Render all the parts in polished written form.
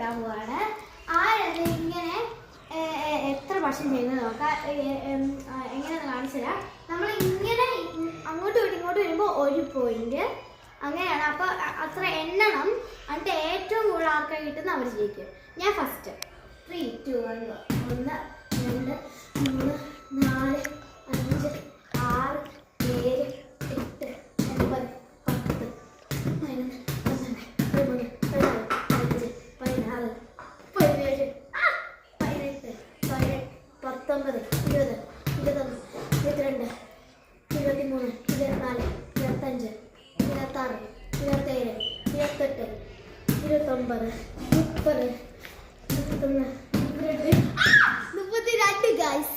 ചെയ്യാൻ പോവാണ്. ആരത് ഇങ്ങനെ എത്ര വർഷം ചെയ്യുന്നത് നോക്കാം. എങ്ങനെയാണെന്ന് കാണിച്ചു തരാം. നമ്മൾ ഇങ്ങനെ അങ്ങോട്ടും ഇങ്ങോട്ടും വരുമ്പോൾ 1 പോയിന്റ് അങ്ങനെയാണ്. അപ്പോൾ അത്ര എണ്ണണം. എന്നിട്ട് ഏറ്റവും കൂടുതൽ ആൾക്കാർ കിട്ടുന്ന അവർ ജയിക്കും. ഞാൻ ഫസ്റ്റ് 3, 2, 1 1 2 3 4 5 6 7 8 9 10 11 12 13 14 15 16 17 18 19 20 21 22 23 24 25 26 27 28 29 30 32 ഗൈസ്.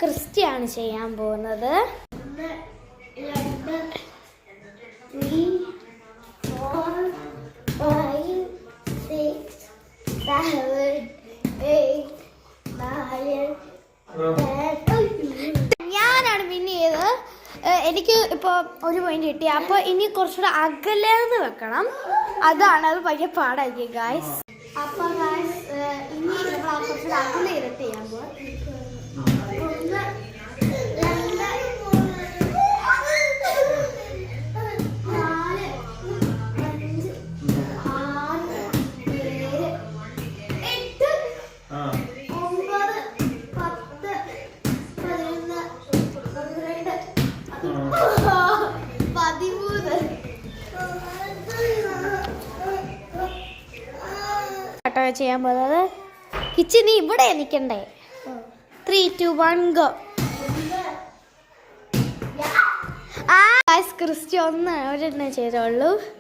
ക്രിസ്റ്റിയാണ് ചെയ്യാൻ പോകുന്നത്. 1 2 3 4 5 6 7 8 9 10. ഞാനാണ് പിന്നെ ചെയ്തത്. എനിക്ക് ഇപ്പോൾ 1 പോയിന്റ് കിട്ടി. അപ്പോൾ ഇനി കുറച്ചുകൂടെ അകലെന്ന് വെക്കണം. അതാണ് അത് ഭയങ്കര പാടായിരിക്കും ഗായ്സ്. അപ്പോൾ ഗായ്സ് ഇനി നമ്മൾ കുറച്ചുകൂടെ അകലെ ഇരട്ടി ചെയ്യാൻ പോവാം. 1 2 ചെയ്യാൻ പോകുന്നത്. കിച്ചി നീ ഇവിടെ നിൽക്കണ്ടേ. 3 2 1 ഗോ. ക്രിസ്റ്റി ഒരെണ്ണേ ചെയ്തോളൂ.